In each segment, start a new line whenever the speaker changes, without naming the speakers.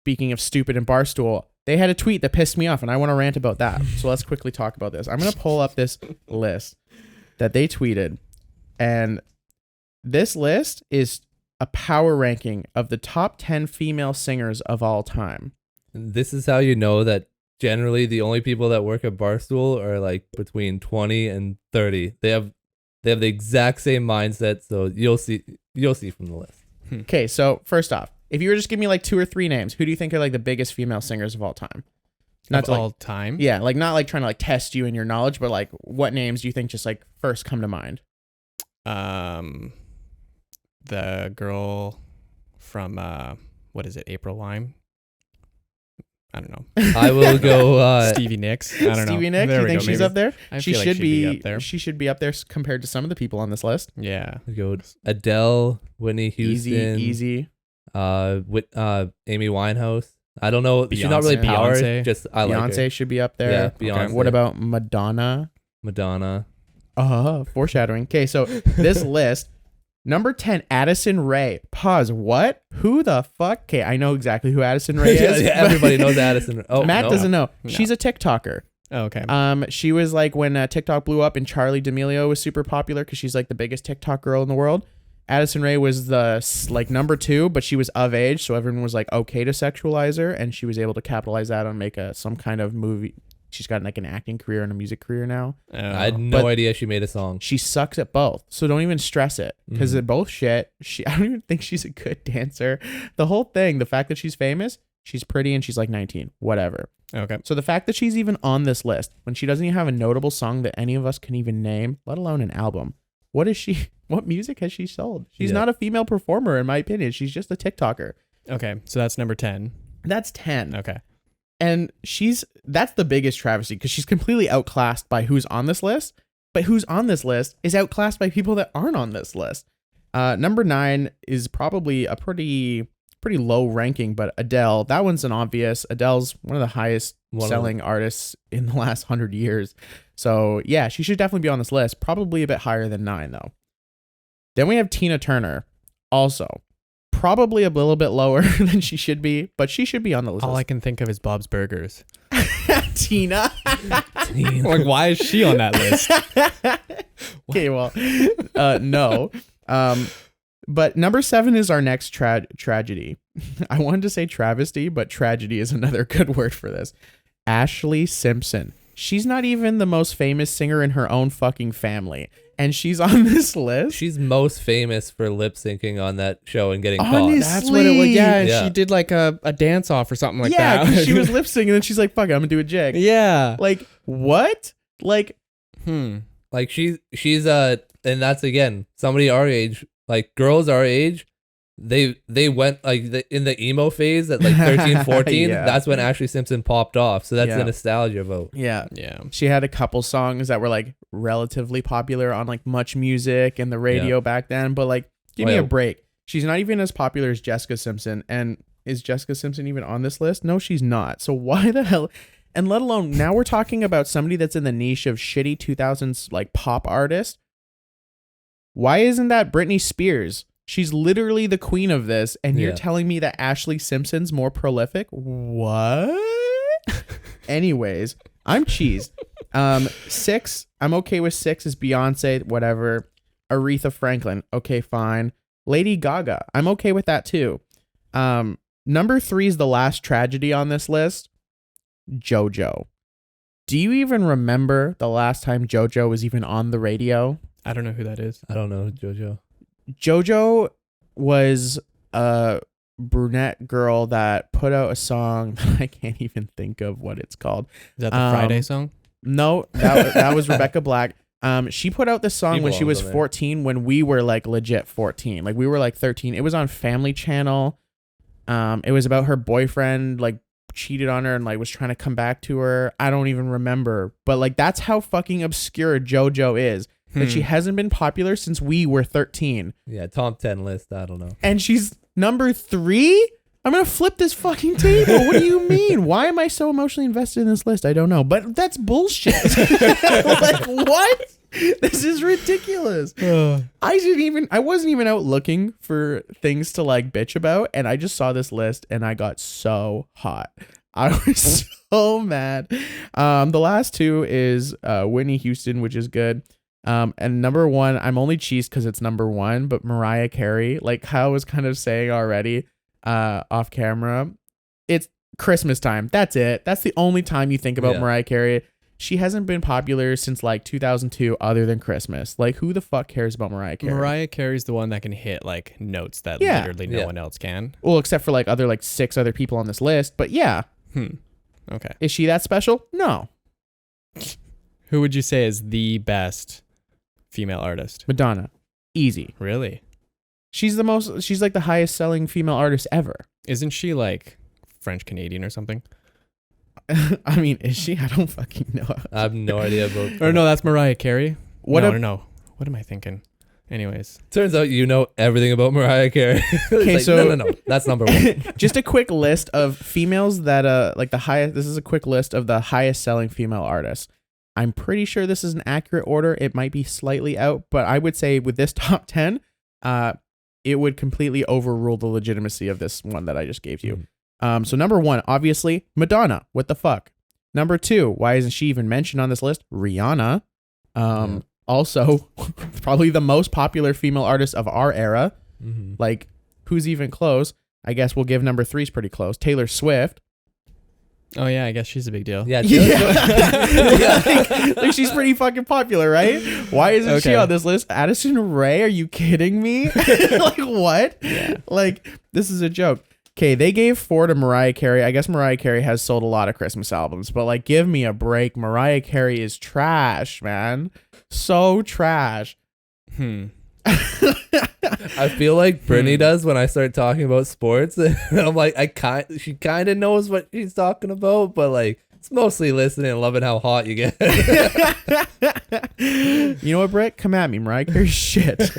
speaking of stupid and Barstool, they had a tweet that pissed me off, and I want to rant about that. So let's quickly talk about this. I'm going to pull up this list that they tweeted, and this list is a power ranking of the top 10 female singers of all time.
This is how you know that generally the only people that work at Barstool are like between 20 and 30. They have the exact same mindset, so you'll see from the list.
Okay, so first off, if you were just give me like 2 or 3 names, who do you think are like the biggest female singers of all time?
Not of all time?
Yeah, like not like trying to like test you in your knowledge, but like what names do you think just like first come to mind?
The girl from what is it, April Lime? I don't know.
I will go
Stevie Nicks. I don't know.
Stevie Nicks, you think she's up there?
She should be up there.
She should be up there compared to some of the people on this list.
Yeah.
I'll go Adele, Whitney Houston,
Easy.
with Amy Winehouse. I don't know. She's not really
Beyonce.
powered.
Beyonce.
Just I like her.
Beyonce should be up there.
Yeah,
Okay.
Beyonce.
What about Madonna?
Madonna.
Foreshadowing. Okay, so this list, number 10, Addison Rae. Pause. What? Who the fuck? Okay, I know exactly who Addison Rae is.
Yeah, everybody knows Addison. Oh,
Matt
no.
doesn't know.
No.
She's a TikToker.
Oh, okay.
She was like when TikTok blew up and Charli D'Amelio was super popular because she's like the biggest TikTok girl in the world. Addison Rae was the like number 2, but she was of age, so everyone was like okay to sexualize her, and she was able to capitalize that on make some kind of movie. She's got like an acting career and a music career now.
I had no idea she made a song.
She sucks at both, so don't even stress it because they're both shit. I don't even think she's a good dancer. The whole thing, the fact that she's famous, she's pretty, and she's like 19, whatever.
Okay.
So the fact that she's even on this list when she doesn't even have a notable song that any of us can even name, let alone an album. What is she? What music has she sold? She's not a female performer, in my opinion. She's just a TikToker.
Okay. So that's number 10.
That's 10.
Okay.
And that's the biggest travesty because she's completely outclassed by who's on this list. But who's on this list is outclassed by people that aren't on this list. Number 9 is probably a pretty low ranking, but Adele. That one's an obvious. Adele's one of the highest selling artists in the last 100 years. So yeah, she should definitely be on this list. Probably a bit higher than 9 though. Then we have Tina Turner, also probably a little bit lower than she should be, but she should be on the list.
All I can think of is Bob's Burgers.
Tina.
Like, why is she on that list?
Okay, well, no. But number 7 is our next tragedy. I wanted to say travesty, but tragedy is another good word for this. Ashlee Simpson. She's not even the most famous singer in her own fucking family, and she's on this list.
She's most famous for lip syncing on that show and getting
Honestly.
caught.
That's what it was. Yeah,
Yeah.
she did like a dance off or something like
yeah,
that.
she was lip syncing, and then she's like, "Fuck it, I'm gonna do a jig."
Yeah.
Like what? Like
Like she's and that's again somebody our age, like girls our age, they went like in the emo phase at like 13, 14.
Yeah.
That's when Ashlee Simpson popped off. So that's
Yeah.
the nostalgia vote.
yeah.
Yeah.
She had a couple songs that were like relatively popular on like Much Music and the radio back then, but like give me a break. She's not even as popular as Jessica Simpson, and is Jessica Simpson even on this list? No, she's not. So why the hell? And let alone now we're talking about somebody that's in the niche of shitty 2000s like pop artist. Why isn't that Britney Spears? She's literally the queen of this, and you're telling me that Ashlee Simpson's more prolific? What? Anyways, I'm cheesed. 6, I'm okay with 6 is Beyonce, whatever. Aretha Franklin, okay, fine. Lady Gaga, I'm okay with that too. Number 3 is the last tragedy on this list. JoJo. Do you even remember the last time JoJo was even on the radio?
I don't know who that is.
I don't know, JoJo.
JoJo was a brunette girl that put out a song that I can't even think of what it's called.
Is that the Friday song?
No, that was Rebecca Black. She put out this song when she was 14, when we were like legit 14. Like we were like 13. It was on Family Channel. It was about her boyfriend like cheated on her and like was trying to come back to her. I don't even remember. But like that's how fucking obscure JoJo is. That she hasn't been popular since we were 13.
Yeah, top 10 list. I don't know.
And she's number 3? I'm going to flip this fucking table. What do you mean? Why am I so emotionally invested in this list? I don't know. But that's bullshit. Like, what? This is ridiculous. I wasn't even out looking for things to like bitch about, and I just saw this list and I got so hot. I was so mad. The last two is Whitney Houston, which is good. And number one, I'm only cheesed because it's number one, but Mariah Carey, like Kyle was kind of saying already, off camera, it's Christmas time. That's it. That's the only time you think about Mariah Carey. She hasn't been popular since like 2002 other than Christmas. Like, who the fuck cares about Mariah Carey?
Mariah Carey's the one that can hit like notes that literally no one else can.
Well, except for like like 6 other people on this list. But yeah.
Okay.
Is she that special? No.
Who would you say is the best female artist?
Madonna. Easy.
Really?
She's like the highest selling female artist ever.
Isn't she like French Canadian or something?
I mean, is she? I don't fucking know.
I have no idea about.
Or no, that's Mariah Carey.
No.
What am I thinking? Anyways,
Turns out you know everything about Mariah Carey.
Okay,
like,
so
no, that's number one.
Just a quick list of females that like the highest. This is a quick list of the highest selling female artists. I'm pretty sure this is an accurate order. It might be slightly out, but I would say with this top 10, it would completely overrule the legitimacy of this one that I just gave you. So number one, obviously, Madonna. What the fuck? Number two, why isn't she even mentioned on this list? Rihanna. Also, probably the most popular female artist of our era. Like, who's even close? I guess we'll give number 3's pretty close. Taylor Swift.
oh yeah, I guess she's a big deal.
Yeah.
Like she's pretty fucking popular, right? Why isn't she on this list? Addison Rae, are you kidding me? Like, what?
Yeah.
Like, this is a joke. Okay, they gave 4 to Mariah Carey. I guess Mariah Carey has sold a lot of Christmas albums, but like, give me a break. Mariah Carey is trash, man. So trash.
I feel like Brittany does when I start talking about sports. I'm like, she kind of knows what she's talking about, but like, it's mostly listening and loving how hot you get.
You know what, Britt? Come at me. Mariah Carey's shit.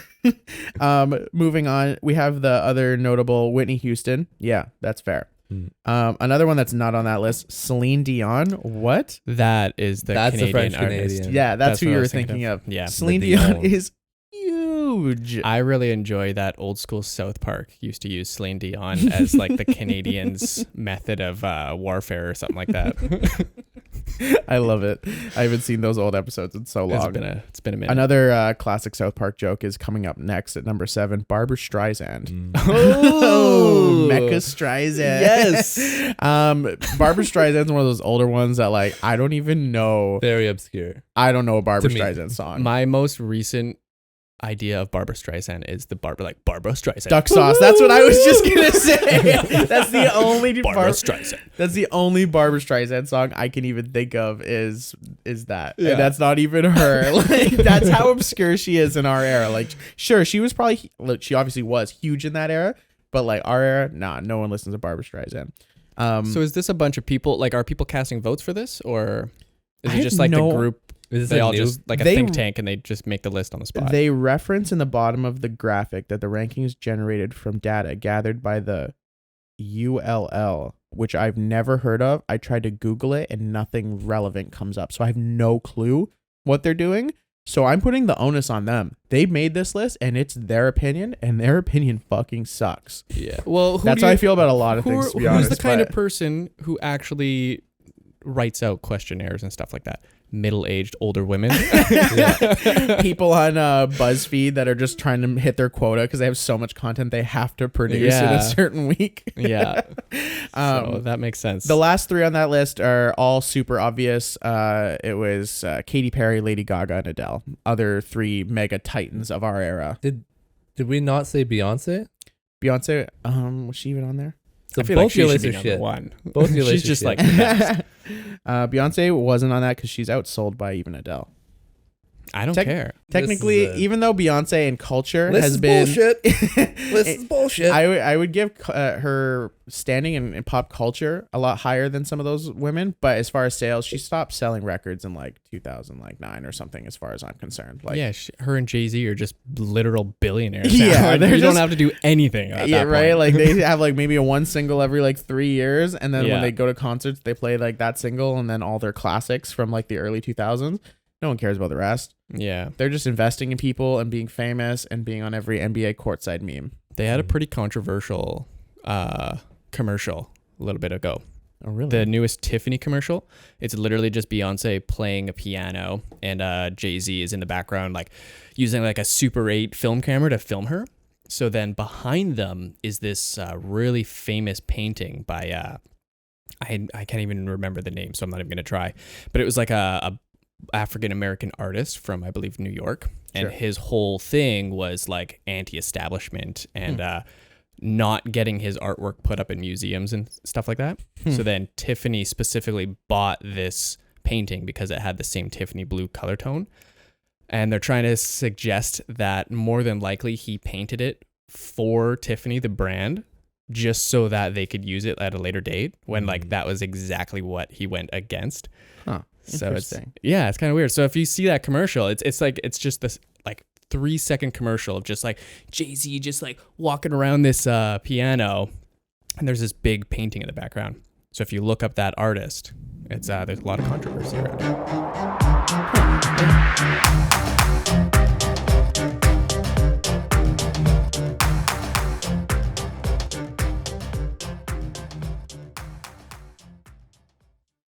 Moving on, we have the other notable Whitney Houston. Yeah, that's fair. Another one that's not on that list, Celine Dion. What?
That's the Canadian
French
artist.
Canadian.
Yeah, that's who
what
you
I
were
was
thinking of.
Yeah.
Celine
the
Dion
Dion.
is huge.
I really enjoy that old school South Park used to use Celine Dion as like the Canadians' method of warfare or something like that.
I love it. I haven't seen those old episodes in so long.
It's been a minute.
Another classic South Park joke is coming up next at number 7, Barbra Streisand.
Oh,
Mecca Streisand.
Yes.
Barbra Streisand's one of those older ones that like I don't even know.
Very obscure.
I don't know a Barbra
To me.
Streisand song.
My most recent idea of Barbra Streisand is the Barbra Streisand.
Duck sauce. That's what I was just gonna say. That's the only
Barbra Streisand.
That's the only Barbra Streisand song I can even think of is that.
Yeah.
And that's not even her. Like, that's how obscure she is in our era. Like, sure, she obviously was huge in that era, but like our era, nah, no one listens to Barbra Streisand.
So is this a bunch of people? Like, are people casting votes for this, or is
I
it
have
just like
no-
the group?
Is
They
this
all
a
just like a
They-
think tank, and they just make the list on the spot.
They reference in the bottom of the graphic that the rankings generated from data gathered by the ULL, which I've never heard of. I tried to Google it and nothing relevant comes up. So I have no clue what they're doing. So I'm putting the onus on them. They made this list and it's their opinion, and their opinion fucking sucks.
Yeah. Well,
That's how I feel about a lot of things, to be honest.
Who's the kind of
but-
person who actually writes out questionnaires and stuff like that? Middle-aged older women.
People on BuzzFeed that are just trying to hit their quota because they have so much content they have to produce in
Yeah.
a certain week.
Yeah. So that makes sense.
The last 3 on that list are all super obvious. It was Katy Perry, Lady Gaga, and Adele. Other 3 mega titans of our era.
Did we not say Beyonce?
Beyonce, was she even on there?
So
I feel
both
like she
your
should
lists
be
are
number
shit.
one.
Both your
She's
lists are
just
shit.
like the best.
Beyonce wasn't on that because she's outsold by even Adele.
I don't care.
Technically,
This is
even though Beyonce in culture
This
has
is
been
bullshit. This is bullshit.
I would give her standing in pop culture a lot higher than some of those women, but as far as sales, she stopped selling records in like 2009 or something. As far as I'm concerned, like
Yeah, her and Jay-Z are just literal billionaires.
Yeah,
now.
they're
you don't
just-
have to do anything. At
yeah,
that
right.
point.
Like they have like maybe a one single every like 3 years, and then when
Yeah.
they go to concerts, they play like that single and then all their classics from like the early 2000s. No one cares about the rest.
Yeah.
They're just investing in people and being famous and being on every NBA courtside meme.
They had a pretty controversial commercial a little bit ago.
Oh, really?
The newest Tiffany commercial. It's literally just Beyonce playing a piano, and Jay-Z is in the background, like using like a Super 8 film camera to film her. So then behind them is this really famous painting by I can't even remember the name, so I'm not even gonna try. But it was like a African American artist from, I believe, New York, and
Sure.
his whole thing was like anti-establishment and not getting his artwork put up in museums and stuff like that. So then Tiffany specifically bought this painting because it had the same Tiffany blue color tone. And they're trying to suggest that more than likely he painted it for Tiffany, the brand, just so that they could use it at a later date when like that was exactly what he went against.
Huh.
So
Interesting.
it's kind of weird. So if you see that commercial, it's just this like 3-second commercial of just like Jay-Z just like walking around this piano, and there's this big painting in the background. So if you look up that artist, it's there's a lot of controversy around it.